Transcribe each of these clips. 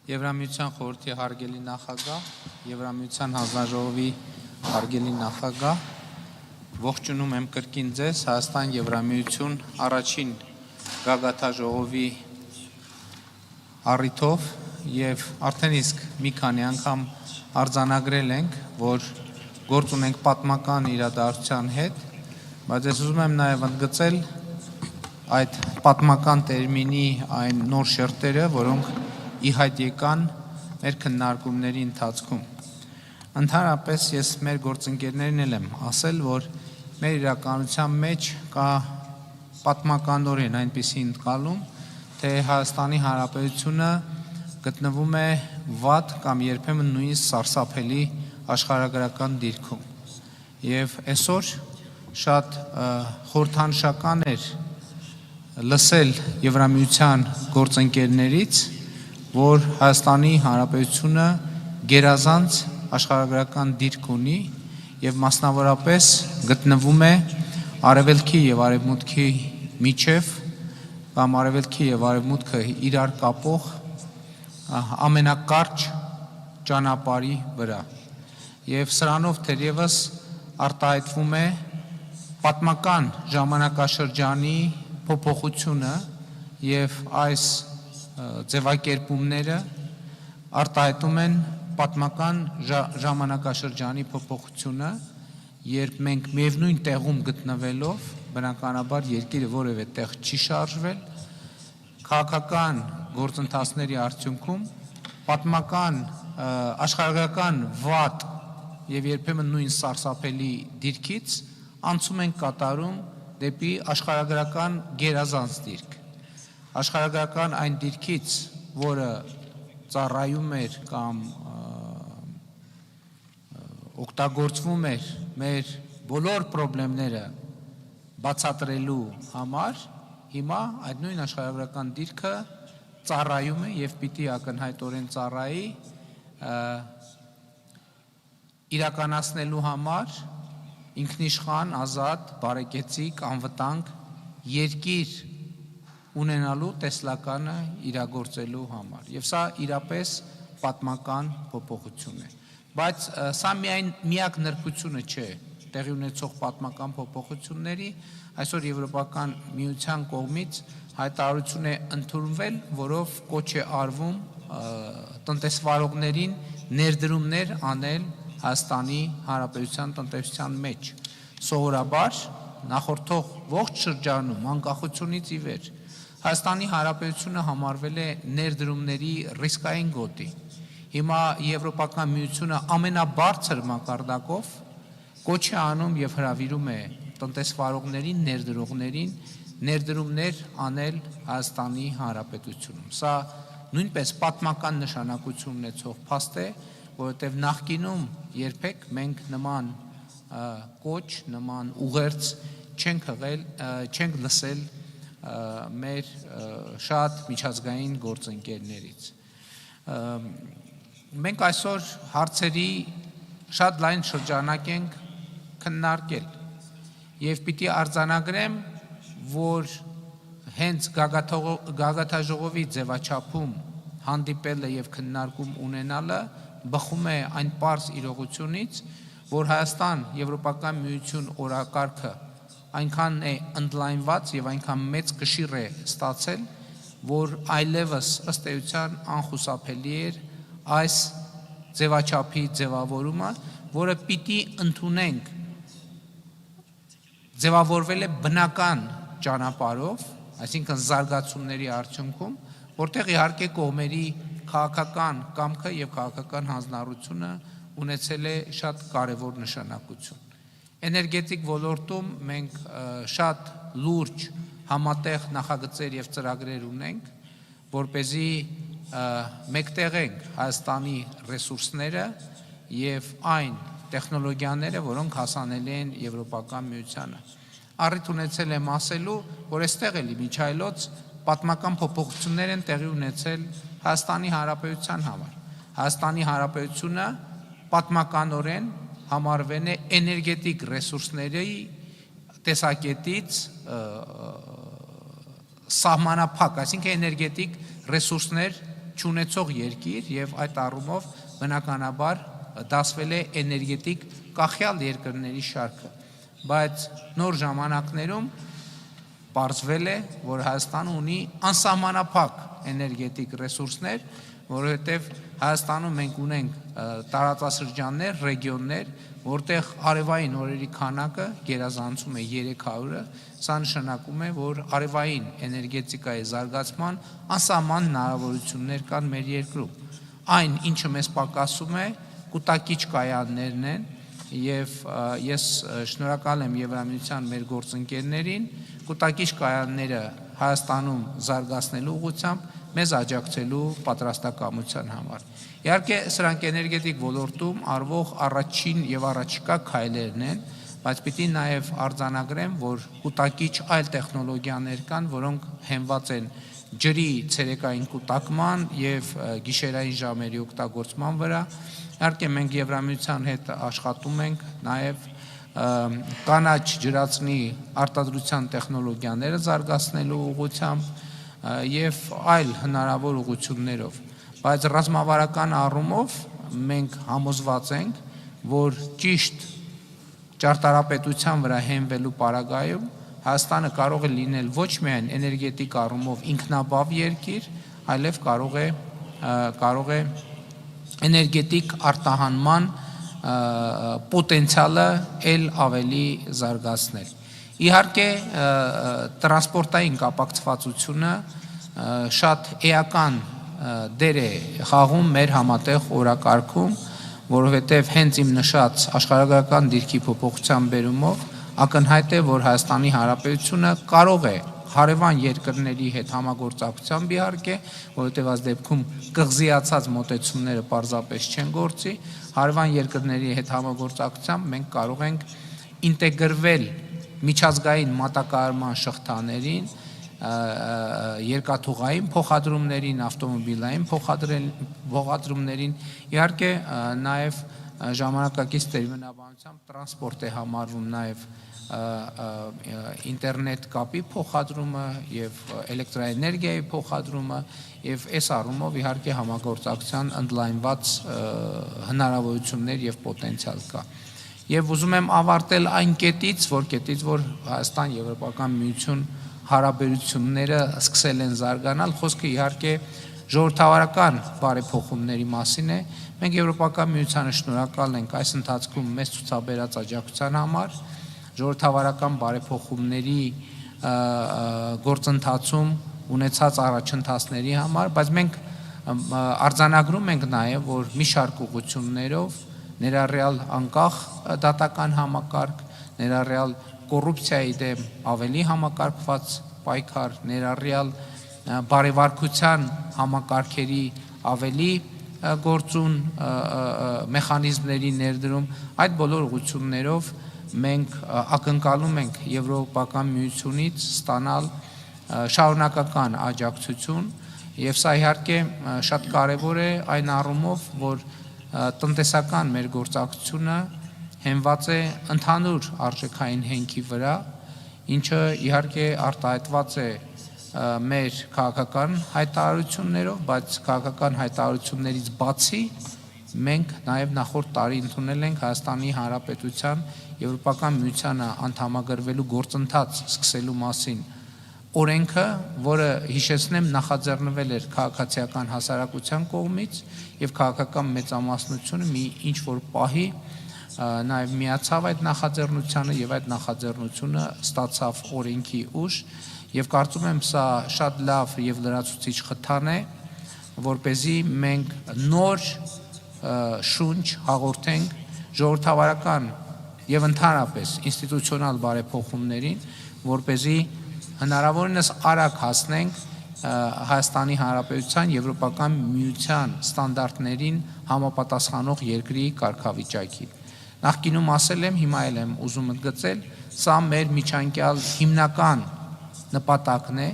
Եվրամիության խորհրդի հարգելի նախագահ, Եվրամիության հանձնաժողովի հարգելի նախագահ, ողջունում եմ կրկին ձեզ Հայաստան Եվրամիություն առաջին գագաթաժողովի առիթով եւ արդեն իսկ մի քանի անգամ արձանագրել ենք, որ գործ ունենք պատմական իրադարձության հետ, բայց ես ուզում եմ նաեւ ընդգծել այդ պատմական տերմինի այն նոր շերտերը, որոնք ի հայտ եկան մեր քննարկումների ընթացքում։ Ընդհանրապես ես մեր գործընկերներին էլ եմ ասել, որ մեր իրականության մեջ կա պատմականորեն այնպիսի ընկալում, թե Հայաստանի Հանրապետությունը գտնվում է վատ կամ երբեմն նույնիսկ սարսափելի աշխարհագրական դիրքում։ Եվ այսօր շատ խորհրդանշական էր լսել Եվրամիության գործընկերներից, որ Հայաստանի Հանրապետությունը գերազանց աշխարհագրական դիրք ունի եւ մասնավորապես գտնվում է արևելքի եւ արևմուտքի միջև կամ արևելքի եւ արևմուտքը իրար կապող ամենակարճ ճանապարհի վրա եւ սրանով թերևս արտահայտվում է պատմական ժամանակաշրջանի փոփոխությունը եւ այս ձևակերպումները արտահայտում են պատմական ժամանակաշրջանի փոփոխությունը, երբ մենք միևնույն տեղում գտնվելով, բնականաբար երկիրը որևէ տեղ չի շարժվել, քաղաքական գործընթացների արդյունքում պատմական աշխարհագրական վատ եւ երբեմն նույն սարսափելի դիրքից անցում ենք կատարում դեպի աշխարհագրական գերազանց դիրք։ Աշխարհագրական այն դիրքից, որը ծառայում էր կամ օգտագործվում էր մեր բոլոր խնդիրները բացատրելու համար, հիմա այդ նույն աշխարհագրական դիրքը ծառայում է եւ պիտի ակնհայտորեն ծառայի իրականացնելու համար ինքնիշխան, ազատ, բարեկեցիկ, անվտանգ երկիր ունենալու տեսլականը իրագործելու համար։ Եվ սա իրապես պատմական փոփոխություն է։ Բայց սա միակ նրբությունը չէ տեղի ունեցող պատմական փոփոխությունների, այսօր Եվրոպական միության կողմից հայտարարություն է ընդունվել, որով կոչ է արվում տնտեսվարողներին ներդրումներ անել Հայաստանի Հանրապետության տնտեսության մեջ։ Սովորաբար նախորդող ողջ շրջանում անկախությունից ի վեր Հայաստանի Հանրապետությունը համարվել է ներդրումների ռիսկային գոտի։ Հիմա Եվրոպական միությունը ամենաբարձր մակարդակով կոչ է անում եւ հրավիրում է տնտեսվարողներին, ներդրողներին ներդրումներ անել Հայաստանի Հանրապետությունում։ Սա նույնպես պատմական նշանակություն ունեցող փաստ է, որովհետեւ նախկինում երբեք մենք նման կոչ, նման ուղերձ չենք լսել մեր շատ միջազգային գործընկերներից։ Մենք այսօր հարցերի շատ լայն շրջանակ ենք քննարկել եւ պիտի արձանագրեմ, որ հենց գագաթաժողովի ձևաչափում հանդիպելը եւ քննարկում ունենալը բխում է այն պարզ իրողությունից, որ Հայաստան Եվրոպական միություն օրակարգը այնքան է ընդլայնված եւ այնքան մեծ կշիռ է ստացել, որ այլևս ըստ էության անխուսափելի էր այս ձևաչափի ձևավորումը, որը պիտի ընդունենք ձևավորվել է բնական ճանապարհով, այսինքն զարգացումների արդյունքում, որտեղ իհարկե կողմերի քաղաքական կամքը եւ քաղաքական հանձնառությունը ունեցել է շատ կարեւոր նշանակություն։ Էներգետիկ ոլորտում մենք շատ լուրջ համատեղ նախագծեր եւ ծրագրեր ունենք, որպեսզի մեկտեղենք Հայաստանի ռեսուրսները եւ այն տեխնոլոգիաները, որոնք հասանելի են Եվրոպական միությանը։ Առիթ ունեցել եմ ասելու, որ այստեղ էլի միջայլոց պատմական փոփոխություններ են տեղի ունեցել Հայաստանի Հանրապետության համար։ Հայաստանի Հանրապետությունը պատմականորեն համարվել է էներգետիկ ռեսուրսների տեսակետից սահմանափակ, այսինքն էներգետիկ ռեսուրսներ չունեցող երկիր եւ այդ առումով բնականաբար դասվել է էներգետիկ կախյալ երկրների շարքը, բայց նոր ժամանակներում պարզվել է, որ Հայաստանը ունի անսահմանափակ էներգետիկ ռեսուրսներ, որովհետև Հայաստանում մենք ունենք տարածաշրջաններ, ռեգիոններ, որտեղ արևային օրերի քանակը գերազանցում է 300-ը, սա նշանակում է, որ արևային էներգետիկայի զարգացման անսահման հնարավորություններ կան մեր երկրում։ Այն, ինչը մեզ պակասում է, կուտակիչ կայաններն են, եւ ես շնորհակալ եմ Եվրամիության մեր գործընկերներին կուտակիչ կայանները Հայաստանում զարգացնելու ուղղությամբ մեզ աջակցելու պատրաստակամության համար։ Իհարկե, սրանք էներգետիկ ոլորտում արվող առաջին եւ առաջիկա քայլերն են, բայց պիտի նաեւ արձանագրեմ, որ կուտակիչ այլ տեխնոլոգիաներ կան, որոնք հենված են ջրի ցերեկային կուտակման եւ գիշերային ժամերի օգտագործման վրա։ Իհարկե, մենք Եվրամիության հետ աշխատում ենք նաեւ կանաչ ջրածնի արտադրության տեխնոլոգիաները զարգացնելու ուղղությամբ եւ այլ հնարավոր ուղղություններով, բայց ռազմավարական առումով մենք համոզված ենք, որ ճիշտ ճարտարապետության վրա հենվելու պարագայում Հայաստանը կարող է լինել ոչ միայն էներգետիկ առումով ինքնաբավ երկիր, այլև կարող է էներգետիկ արտահանման պոտենցիալը ել ավելի զարգացնել։ Իհարկե, տրանսպորտային կապակցվածությունը շատ էական դեր է խաղում մեր համատեղ օրակարգում, որովհետև հենց իմ նշած աշխարհագրական դիրքի փոփոխության բերումով ակնհայտ է, որ Հայաստանի Հանրապետությունը կարող է հարևան երկրների հետ համագործակցությամբ իհարկե, որովհետև այս դեպքում կղզիացած մոտեցումները պարզապես չեն գործի, հարևան երկրների հետ համագործակցությամբ մենք կարող ենք ինտեգրվել միջազգային մատակարարման շղթաներին, երկաթուղային փոխադրումներին, ավտոմոբիլային փոխադրումներին, իհարկե նաև ժամանակակից տերմինաբանությամբ տրանսպորտ է համարվում նաև ինտերնետ կապի փոխադրումը եւ էլեկտրաէներգիայի փոխադրումը եւ այս առումով իհարկե համագործակցության ընդլայնված հնարավորություններ եւ պոտենցիալ կա։ Եվ ուզում եմ ավարտել այն կետից, որ Հայաստան-Եվրոպական միություն հարաբերությունները սկսել են զարգանալ, խոսքը իհարկե ժողովրդավարական բարեփոխումների մասին է։ Մենք Եվրոպական միությանը շնորհակալ ենք այս ընթացքում մեզ ցուցաբերած աջակցության համար, ժողովրդավարական բարեփոխումների գործընթացում ունեցած առաջընթացների համար, բայց մենք արձանագրում ենք նաև, որ մի շարք ուղղություններով ներառյալ անկախ դատական համակարգ, ներառյալ կոռուպցիայի դեմ ավելի համակարգված պայքար, ներառյալ բարեվարկության համակարգերի ավելի գործուն մեխանիզմների ներդրում, այդ բոլոր ուղղություններով մենք ակնկալում ենք Եվրոպական միությունից ստանալ շարունակական աջակցություն եւ սա իհարկե շատ կարեւոր է այն առումով, որ տնտեսական մեր գործակցությունը հենված է ընդհանուր արժեքային հենքի վրա, ինչը իհարկե արտահայտված է մեր քաղաքական հայտարարություններով, բայց քաղաքական հայտարարություններից բացի մենք նաև նախորդ տարի ընդունել ենք Հայաստանի Հանրապետության Եվրոպական միությանը անդամագրվելու գործընթաց սկսելու մասին օրենքը, որը հիշեցնեմ նախաձեռնվել էր քաղաքացիական հասարակության կողմից եւ քաղաքական մեծամասնությունը մի ինչ որ պահի նաև միացավ այդ նախաձեռնությանը եւ այդ նախաձեռնությունը ստացավ օրենքի ուժ եւ կարծում եմ սա շատ լավ եւ լրացուցիչ խթան է, որպեսզի մենք նոր շունչ հաղորդենք ժողովրդավարական եւ ընդհանրապես ինստիտուցիոնալ բարեփոխումներին, որպեսզի հնարավորինս արագ հասնենք Հայաստանի Հանրապետության Եվրոպական միության ստանդարտներին համապատասխանող երկրի կարգավիճակի։ Նախկինում ասել եմ, հիմա էլ եմ ուզում ընդգծել, սա մեր միջանկյալ հիմնական նպատակն է,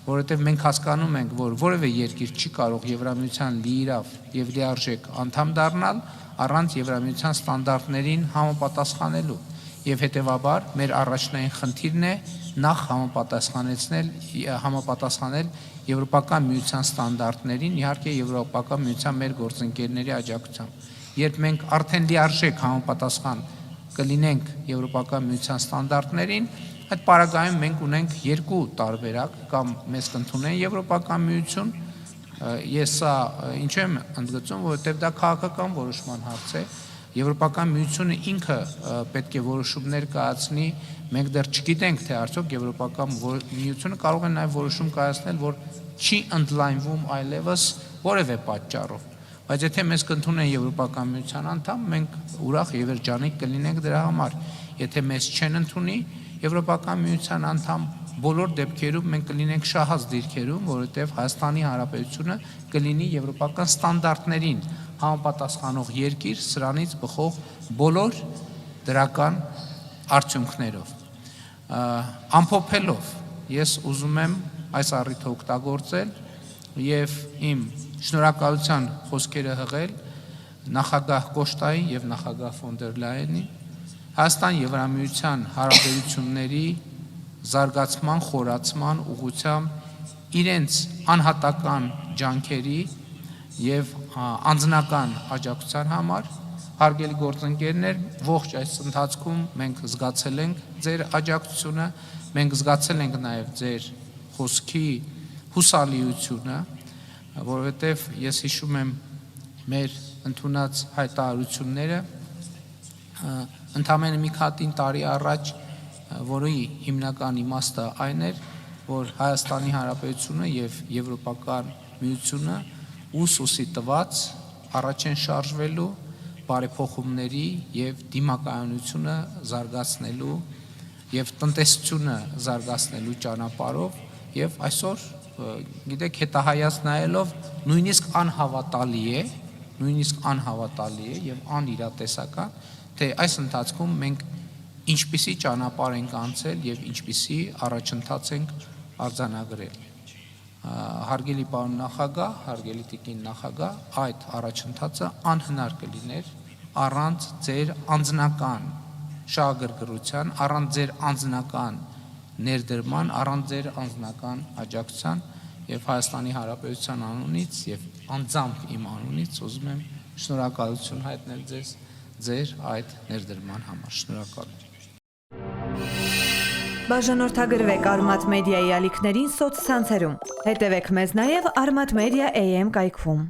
որովհետև մենք հասկանում ենք, որ որևէ երկիր չի կարող Եվրամիության լիիրավ եւ լիարժեք անդամ դառնալ առանց Եվրամիության ստանդարտներին համապատասխանելու։ եւ հետեւաբար մեր առաջնային խնդիրն է նախ համապատասխանել Եվրոպական միության ստանդարտներին, իհարկե Եվրոպական միության մեր գործընկերների աջակցությամբ։ Երբ մենք արդեն լիարժեք համապատասխան կլինենք Եվրոպական միության ստանդարտներին, այդ պարագայում մենք ունենք երկու տարբերակ, կամ մեզ կընդունեն Եվրոպական միություն, ես սա ինչու եմ ընդգծում, որովհետև դա քաղաքական որոշման հարց է, Եվրոպական միությունը ինքը պետք է որոշումներ կայացնի, մենք դեռ չգիտենք, թե արդյոք Եվրոպական միությունը կարող է նաև որոշում կայացնել, որ չի ընդլայնվում այլևս որևէ պատճառով, բայց եթե մեզ կընդունեն Եվրոպական միության անդամ, մենք ուրախ եւ երջանիկ կլինենք դրա համար, եթե մեզ չեն ընդունի Եվրոպական միության անդամ, բոլոր դեպքերում մենք կլինենք շահած դիրքերում, որովհետև Հայաստանի Հանրապետությունը կլինի եվրոպական ստանդարտներին համապատասխանող երկիր սրանից բխող բոլոր դրական արդյունքներով։ Ամփոփելով, ես ուզում եմ այս առիթը օգտագործել եւ իմ շնորհակալության խոսքերը հղել նախագահ Կոշտայի եւ նախագահ ֆոն դեր Լայենի Հայաստան-Եվրամիության հարաբերությունների զարգացման, խորացման ուղղությամբ իրենց անհատական ջանքերի եւ անձնական աջակցության համար, հարգելի գործընկերներ, ողջ այս ընթացքում մենք զգացել ենք ձեր աջակցությունը, մենք զգացել ենք նաեւ ձեր խոսքի հուսալիությունը, որովհետեւ ես հիշում եմ մեր ընդունած հայտարարությունները ընդամենը մի քանի տարի առաջ, որի հիմնական իմաստը այն էր, որ Հայաստանի Հանրապետությունը եւ Եվրոպական միությունը ուսի տված առաջ են շարժվելու բարեփոխումների եւ դիմակայունությունը զարգացնելու եւ տնտեսությունը զարգացնելու ճանապարհով եւ այսօր գիտեք հետահայաց նայելով նույնիսկ անհավատալի է եւ անիրատեսական, թե այս ընթացքում մենք ինչպիսի ճանապարհ ենք անցել եւ ինչպիսի առաջընթաց ենք արձանագրել։ Հարգելի պարոն նախագահ, հարգելի տիկին նախագահ, այդ առաջընթացը անհնար կլիներ առանց ձեր անձնական շահագրգռության, առանց ձեր անձնական ներդրման, առանց ձեր անձնական աջակցության եւ Հայաստանի Հանրապետության անունից եւ անձամբ իմ անունից ուզում եմ շնորհակալություն հայտնել ձեզ ձեր այդ ներդրման համար։ Շնորհակալ եմ։ Բաժանորդագրվեք Արմատ մեդիայի ալիքներին սոցցանցերում։ Հետևեք մեզ նաև Armat Media AM կայքում։